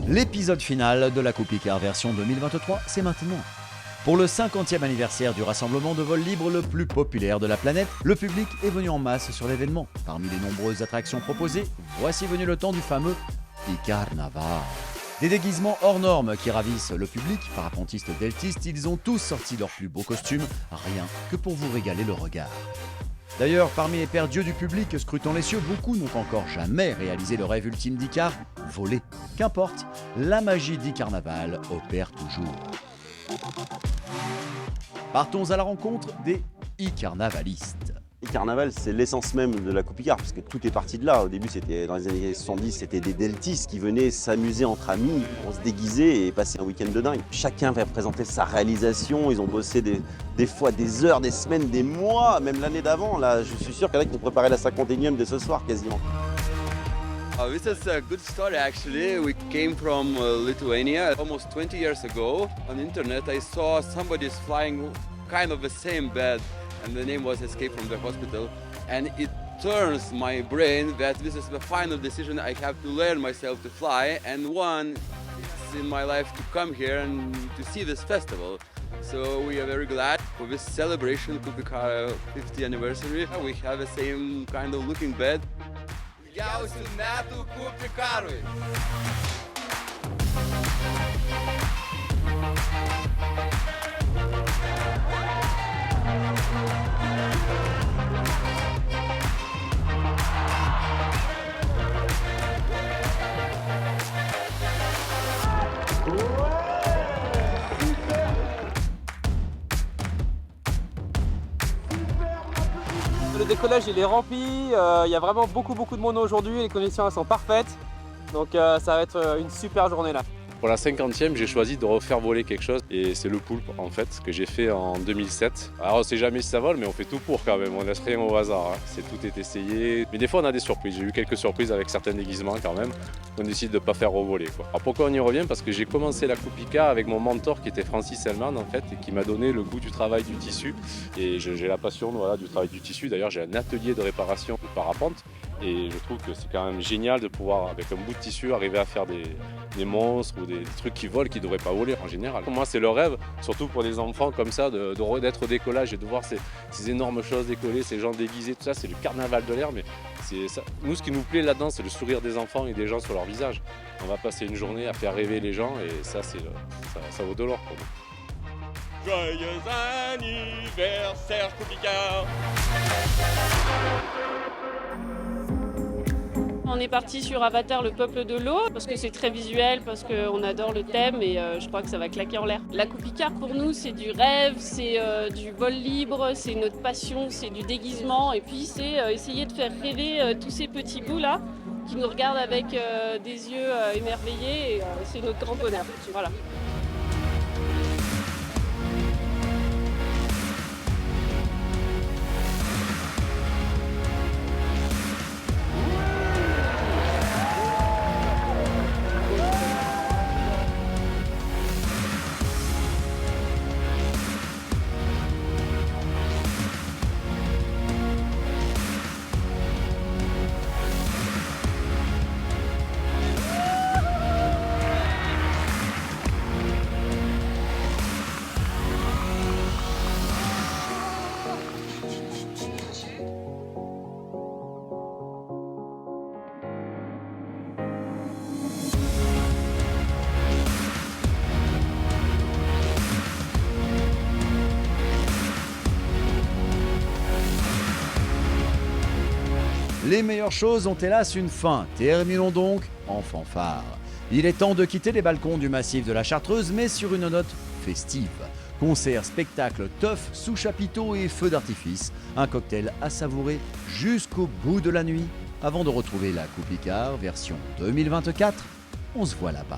L'épisode final de la Coupe Icare version 2023, c'est maintenant. Pour le 50e anniversaire du rassemblement de vol libre le plus populaire de la planète, le public est venu en masse sur l'événement. Parmi les nombreuses attractions proposées, voici venu le temps du fameux Icarnaval. Des déguisements hors normes qui ravissent le public, parapentistes, deltistes, ils ont tous sorti leurs plus beaux costumes, rien que pour vous régaler le regard. D'ailleurs, parmi les pères dieux du public scrutant les cieux, beaucoup n'ont encore jamais réalisé le rêve ultime d'Icare, voler. Qu'importe, la magie d'Icarnaval opère toujours. Partons à la rencontre des Icarnavalistes. Icarnaval, c'est l'essence même de la Coupe Icare, parce que tout est parti de là. Au début, c'était dans les années 70, c'était des deltistes qui venaient s'amuser entre amis, on se déguisait et passer un week-end de dingue. Chacun va présenter sa réalisation, ils ont bossé des fois des heures, des semaines, des mois, même l'année d'avant. Là, je suis sûr qu'il y en a qui ont préparé la 51e dès ce soir quasiment. This is a good story actually. We came from Lithuania almost 20 years ago. On the internet I saw somebody's flying kind of the same bed and the name was Escape from the Hospital, and it turns my brain that this is the final decision. I have to learn myself to fly, and one is in my life to come here and to see this festival. So we are very glad for this celebration, Coupe Icare 50th anniversary. We have the same kind of looking bed. Ilgiausių metų Coupe Icarui. Le décollage il est rempli, il y a vraiment beaucoup de monde aujourd'hui, les conditions elles sont parfaites, donc ça va être une super journée là. Pour la 50e, j'ai choisi de refaire voler quelque chose et c'est le poulpe en fait que j'ai fait en 2007. Alors on ne sait jamais si ça vole mais on fait tout pour quand même, on laisse rien au hasard, hein. Tout est essayé. Mais des fois on a des surprises, j'ai eu quelques surprises avec certains déguisements quand même. On décide de ne pas faire revoler quoi. Alors pourquoi on y revient? Parce que j'ai commencé la Coupe Icare avec mon mentor qui était Francis Hellman en fait et qui m'a donné le goût du travail du tissu. Et j'ai la passion voilà, du travail du tissu. D'ailleurs j'ai un atelier de réparation de parapente. Et je trouve que c'est quand même génial de pouvoir, avec un bout de tissu, arriver à faire des monstres ou des trucs qui volent, qui ne devraient pas voler en général. Pour moi, c'est le rêve, surtout pour des enfants comme ça, d'être au décollage et de voir ces énormes choses décoller, ces gens déguisés, tout ça, c'est le carnaval de l'air. Mais ça. Nous, ce qui nous plaît là-dedans, c'est le sourire des enfants et des gens sur leur visage. On va passer une journée à faire rêver les gens et ça, ça vaut de l'or pour nous. Joyeux anniversaire Coupe Icare. On est parti sur Avatar, le peuple de l'eau, parce que c'est très visuel, parce qu'on adore le thème et je crois que ça va claquer en l'air. La Coupe Icare pour nous c'est du rêve, c'est du vol libre, c'est notre passion, c'est du déguisement et puis c'est essayer de faire rêver tous ces petits bouts là qui nous regardent avec des yeux émerveillés et c'est notre grand bonheur. Voilà. Les meilleures choses ont hélas une fin. Terminons donc en fanfare. Il est temps de quitter les balcons du massif de la Chartreuse, mais sur une note festive. Concerts, spectacles, teufs sous chapiteaux et feux d'artifice. Un cocktail à savourer jusqu'au bout de la nuit. Avant de retrouver la Coupe Icare version 2024, on se voit là-bas.